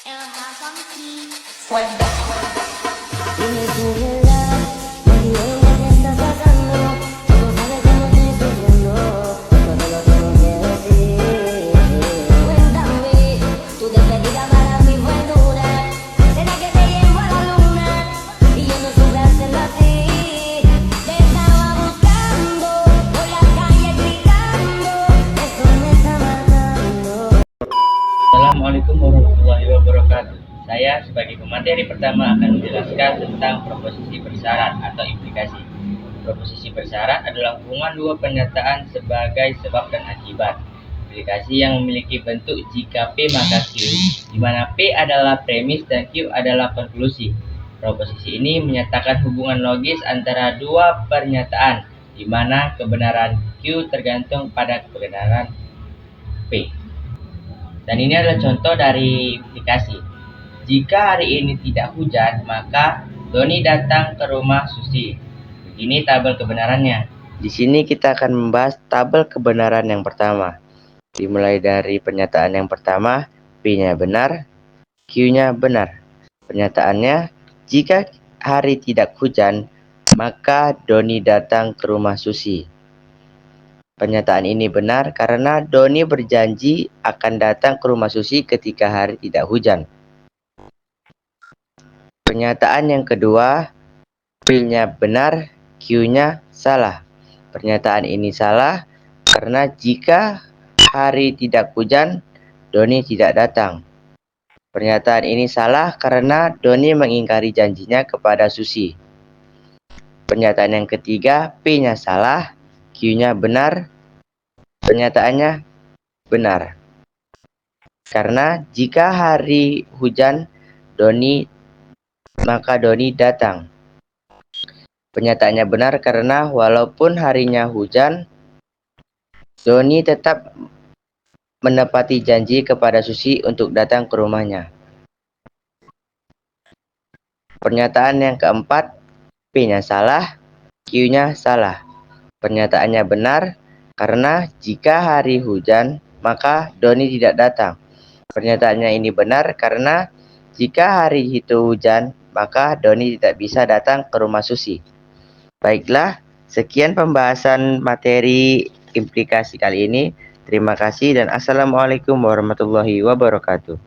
Dime tu verdad, baby, ella te está sacando. Tú no sabes cómo estoy sufriendo, eso te lo tengo que decir. Cuéntame, tu despedida para mí fue dura. ¿Será que te llevo a la luna? Y yo no supe hacerlo así. Te estaba buscando, por la calle gritando. Eso me está matando. Assalamualaikum warahmatullahi wabarakatuh. Saya sebagai pemateri pertama akan menjelaskan tentang proposisi bersyarat atau implikasi. Proposisi bersyarat adalah hubungan dua pernyataan sebagai sebab dan akibat. Implikasi yang memiliki bentuk jika P maka Q, di mana P adalah premis dan Q adalah konklusi. Proposisi ini menyatakan hubungan logis antara dua pernyataan, di mana kebenaran Q tergantung pada kebenaran P. Dan ini adalah contoh dari implikasi. Jika hari ini tidak hujan, maka Doni datang ke rumah Susi. Begini tabel kebenarannya. Di sini kita akan membahas tabel kebenaran yang pertama. Dimulai dari pernyataan yang pertama, P-nya benar, Q-nya benar. Pernyataannya, jika hari tidak hujan, maka Doni datang ke rumah Susi. Pernyataan ini benar karena Doni berjanji akan datang ke rumah Susi ketika hari tidak hujan. Pernyataan yang kedua, P-nya benar, Q-nya salah. Pernyataan ini salah karena jika hari tidak hujan, Doni tidak datang. Pernyataan ini salah karena Doni mengingkari janjinya kepada Susi. Pernyataan yang ketiga, P-nya salah, Q-nya benar. Pernyataannya benar. Karena jika hari hujan, maka Doni datang. Pernyataannya benar karena walaupun harinya hujan, Doni tetap menepati janji kepada Susi untuk datang ke rumahnya. Pernyataan yang keempat, P-nya salah, Q-nya salah. Pernyataannya benar karena jika hari hujan, maka Doni tidak datang. Pernyataannya ini benar karena jika hari itu hujan, maka Doni tidak bisa datang ke rumah Susi. Baiklah, sekian pembahasan materi implikasi kali ini. Terima kasih dan assalamualaikum warahmatullahi wabarakatuh.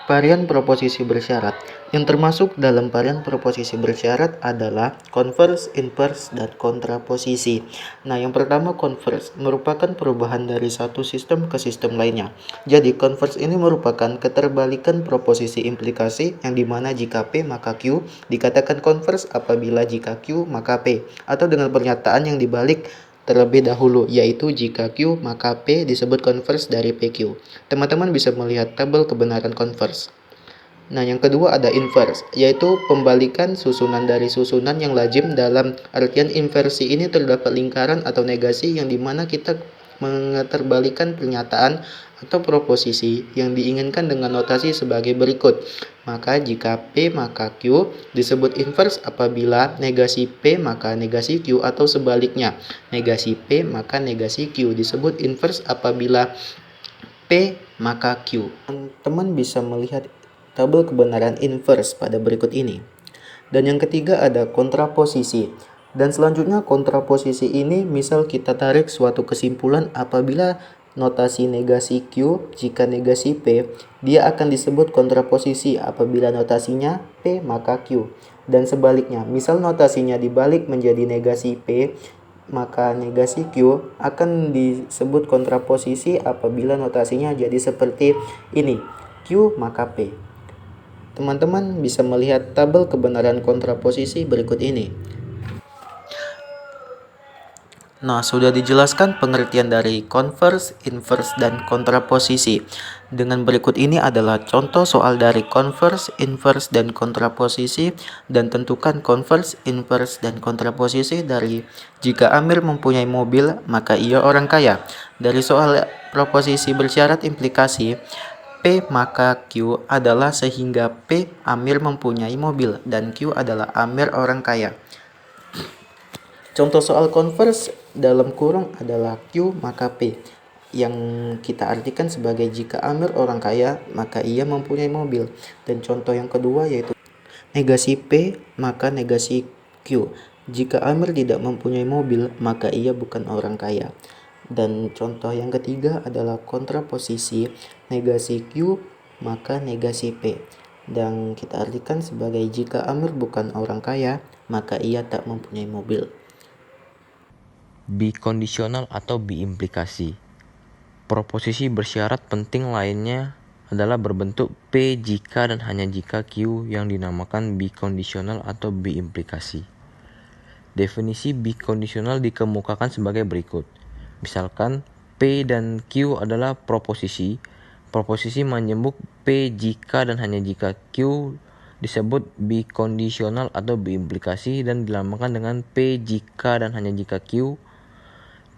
Varian proposisi bersyarat. Yang termasuk dalam varian proposisi bersyarat adalah converse, inverse, dan kontraposisi. Nah, yang pertama converse merupakan perubahan dari satu sistem ke sistem lainnya. Jadi converse ini merupakan keterbalikan proposisi implikasi yang dimana jika P maka Q, dikatakan converse apabila jika Q maka P, atau dengan pernyataan yang dibalik terlebih dahulu, yaitu jika Q maka P disebut converse dari PQ. Teman-teman bisa melihat tabel kebenaran converse. Nah, yang kedua ada inverse, yaitu pembalikan susunan dari susunan yang lazim. Dalam artian inversi ini terdapat lingkaran atau negasi yang dimana kita mengeterbalikan pernyataan atau proposisi yang diinginkan dengan notasi sebagai berikut. Maka jika P maka Q disebut inverse apabila negasi P maka negasi Q, atau sebaliknya, negasi P maka negasi Q disebut inverse apabila P maka Q. Teman bisa melihat tabel kebenaran inverse pada berikut ini. Dan yang ketiga ada kontraposisi. Dan selanjutnya kontraposisi ini misal kita tarik suatu kesimpulan apabila notasi negasi Q jika negasi P, dia akan disebut kontraposisi apabila notasinya P maka Q. Dan sebaliknya, misal notasinya dibalik menjadi negasi P maka negasi Q akan disebut kontraposisi apabila notasinya jadi seperti ini, Q maka P. Teman-teman bisa melihat tabel kebenaran kontraposisi berikut ini. Nah, sudah dijelaskan pengertian dari converse, inverse, dan kontraposisi. Dengan berikut ini adalah contoh soal dari converse, inverse, dan kontraposisi, dan tentukan converse, inverse, dan kontraposisi dari jika Amir mempunyai mobil, maka ia orang kaya. Dari soal proposisi bersyarat implikasi, P maka Q adalah sehingga P Amir mempunyai mobil dan Q adalah Amir orang kaya. Contoh soal converse dalam kurung adalah Q maka P. yang kita artikan sebagai jika Amir orang kaya, maka ia mempunyai mobil. Dan contoh yang kedua yaitu negasi P, maka negasi Q. Jika Amir tidak mempunyai mobil, maka ia bukan orang kaya. Dan contoh yang ketiga adalah kontraposisi negasi Q, maka negasi P. Dan kita artikan sebagai jika Amir bukan orang kaya, maka ia tak mempunyai mobil. Bikondisional atau biimplikasi. Proposisi bersyarat penting lainnya adalah berbentuk P jika dan hanya jika Q yang dinamakan bikondisional atau biimplikasi. Definisi bikondisional dikemukakan sebagai berikut. Misalkan P dan Q adalah proposisi. Proposisi menyebut P jika dan hanya jika Q disebut bikondisional atau biimplikasi dan dilambangkan dengan P jika dan hanya jika Q.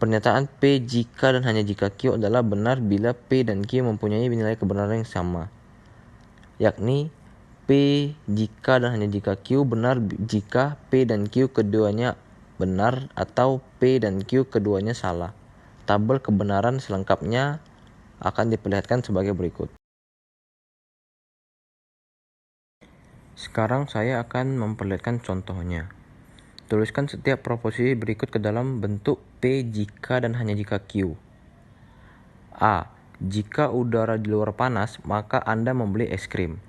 Pernyataan P jika dan hanya jika Q adalah benar bila P dan Q mempunyai nilai kebenaran yang sama, yakni P jika dan hanya jika Q benar jika P dan Q keduanya benar atau P dan Q keduanya salah. Tabel kebenaran selengkapnya akan diperlihatkan sebagai berikut. Sekarang saya akan memperlihatkan contohnya. Tuliskan setiap proposisi berikut ke dalam bentuk P jika dan hanya jika Q. A. Jika udara di luar panas, maka Anda membeli es krim.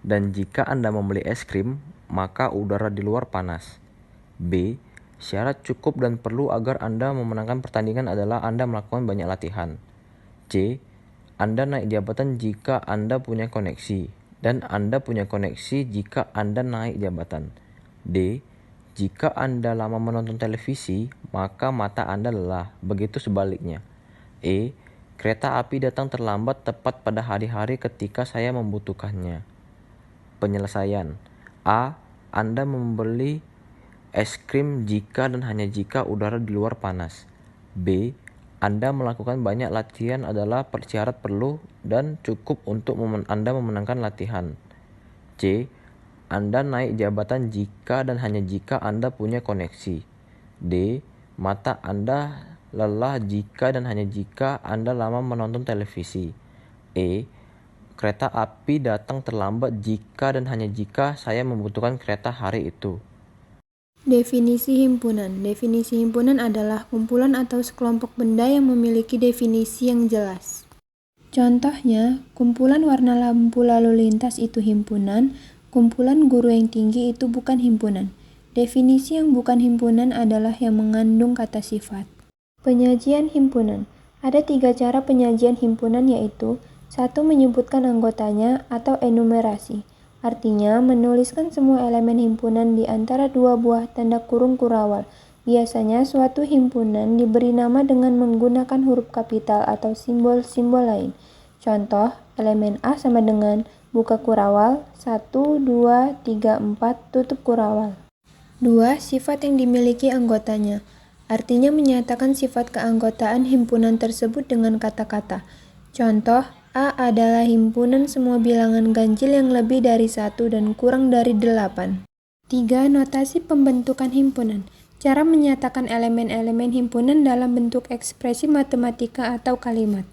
Dan jika Anda membeli es krim, maka udara di luar panas. B. Syarat cukup dan perlu agar Anda memenangkan pertandingan adalah Anda melakukan banyak latihan. C. Anda naik jabatan jika Anda punya koneksi. Dan Anda punya koneksi jika Anda naik jabatan. D. Jika Anda lama menonton televisi, maka mata Anda lelah. Begitu sebaliknya. E. Kereta api datang terlambat tepat pada hari-hari ketika saya membutuhkannya. Penyelesaian. A. Anda membeli es krim jika dan hanya jika udara di luar panas. B. Anda melakukan banyak latihan adalah syarat perlu dan cukup untuk Anda memenangkan latihan. C. Anda naik jabatan jika dan hanya jika Anda punya koneksi. D. Mata Anda lelah jika dan hanya jika Anda lama menonton televisi. E. Kereta api datang terlambat jika dan hanya jika saya membutuhkan kereta hari itu. Definisi himpunan. Definisi himpunan adalah kumpulan atau sekelompok benda yang memiliki definisi yang jelas. Contohnya, kumpulan warna lampu lalu lintas itu himpunan. Kumpulan guru yang tinggi itu bukan himpunan. Definisi yang bukan himpunan adalah yang mengandung kata sifat. Penyajian himpunan. Ada 3 cara penyajian himpunan yaitu 1. Menyebutkan anggotanya atau enumerasi. Artinya, menuliskan semua elemen himpunan di antara 2 buah tanda kurung kurawal. Biasanya suatu himpunan diberi nama dengan menggunakan huruf kapital atau simbol-simbol lain. Contoh, elemen A sama dengan buka kurawal, 1, 2, 3, 4, tutup kurawal. 2. Sifat yang dimiliki anggotanya. Artinya menyatakan sifat keanggotaan himpunan tersebut dengan kata-kata. Contoh, A adalah himpunan semua bilangan ganjil yang lebih dari 1 dan kurang dari 8. 3. Notasi pembentukan himpunan. Cara menyatakan elemen-elemen himpunan dalam bentuk ekspresi matematika atau kalimat.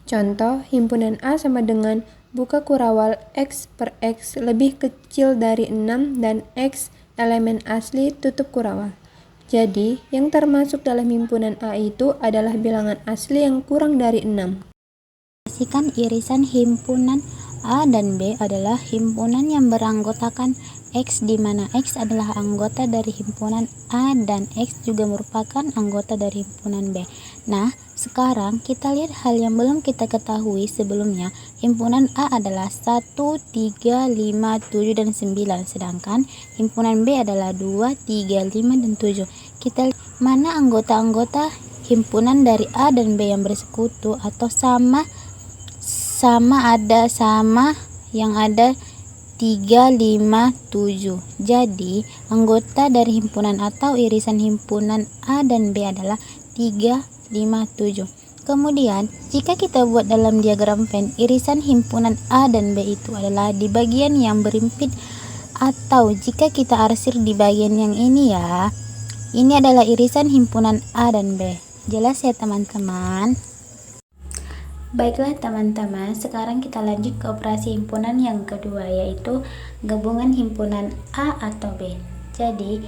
Contoh, himpunan A sama dengan buka kurawal X per X lebih kecil dari 6 dan X elemen asli tutup kurawal. Jadi, yang termasuk dalam himpunan A itu adalah bilangan asli yang kurang dari 6. Irisan himpunan A dan B adalah himpunan yang beranggotakan X di mana X adalah anggota dari himpunan A dan X juga merupakan anggota dari himpunan B. Nah, sekarang kita lihat hal yang belum kita ketahui sebelumnya. Himpunan A adalah 1, 3, 5, 7, dan 9. Sedangkan himpunan B adalah 2, 3, 5, dan 7. Kita lihat mana anggota-anggota himpunan dari A dan B yang bersekutu atau sama yang ada 3, 5, 7. Jadi, anggota dari himpunan atau irisan himpunan A dan B adalah 3, 5, 7. Kemudian, jika kita buat dalam diagram Venn, irisan himpunan A dan B itu adalah di bagian yang berimpit atau jika kita arsir di bagian yang ini ya. Ini adalah irisan himpunan A dan B. Jelas ya teman-teman? Baiklah teman-teman, sekarang kita lanjut ke operasi himpunan yang kedua, yaitu gabungan himpunan A atau B. Jadi,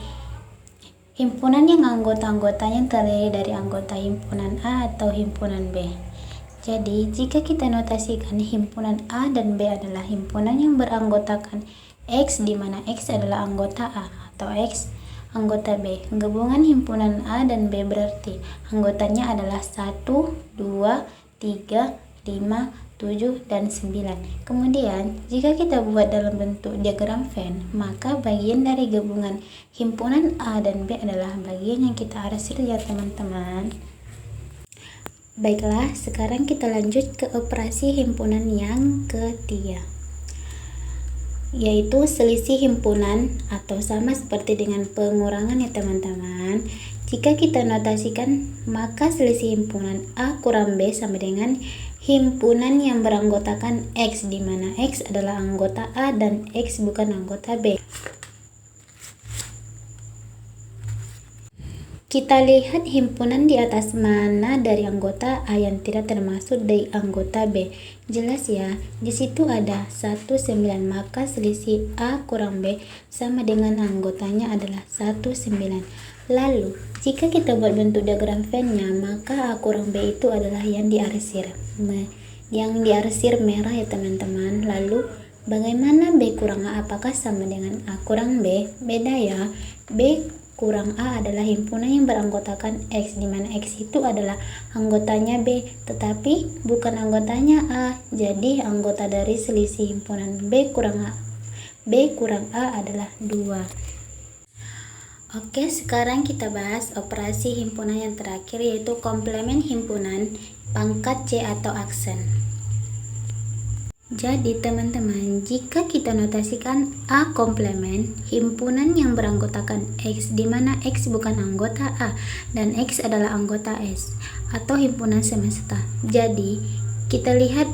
himpunan yang anggota-anggotanya terdiri dari anggota himpunan A atau himpunan B. Jadi, jika kita notasikan himpunan A dan B adalah himpunan yang beranggotakan X, di mana X adalah anggota A atau X anggota B. Gabungan himpunan A dan B berarti anggotanya adalah 1, 2, 3, 5, 7, dan 9. Kemudian, jika kita buat dalam bentuk diagram Venn, maka bagian dari gabungan himpunan A dan B adalah bagian yang kita arsir ya teman-teman. Baiklah, sekarang kita lanjut ke operasi himpunan yang ketiga, yaitu selisih himpunan, atau sama seperti dengan pengurangan ya teman-teman. Jika kita notasikan, maka selisih himpunan A kurang B sama dengan himpunan yang beranggotakan X, di mana X adalah anggota A dan X bukan anggota B. Kita lihat himpunan di atas mana dari anggota A yang tidak termasuk dari anggota B. Jelas ya, di situ ada 19, maka selisih A kurang B sama dengan anggotanya adalah 19. Lalu, jika kita buat bentuk diagram Venn-nya, maka A kurang B itu adalah yang diarsir. Yang diarsir merah ya teman-teman. Lalu, bagaimana B kurang A? Apakah sama dengan A kurang B? Beda ya. B kurang A adalah himpunan yang beranggotakan X, di mana X itu adalah anggotanya B, tetapi bukan anggotanya A. Jadi, anggota dari selisih himpunan B kurang A adalah 2. Oke, sekarang kita bahas operasi himpunan yang terakhir, yaitu komplemen himpunan pangkat C atau aksen. Jadi teman-teman, jika kita notasikan A komplemen, himpunan yang beranggotakan X, di mana X bukan anggota A dan X adalah anggota S, atau himpunan semesta. Jadi, kita lihat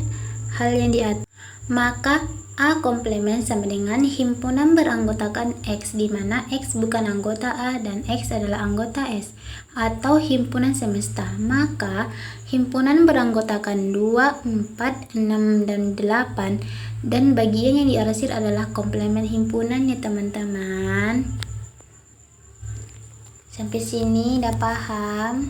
hal yang di atas. Maka A komplemen sama dengan himpunan beranggotakan X, di mana X bukan anggota A dan X adalah anggota S, atau himpunan semesta. Maka himpunan beranggotakan 2, 4, 6, dan 8, dan bagian yang diarsir adalah komplemen himpunan ya teman-teman. Sampai sini udah paham?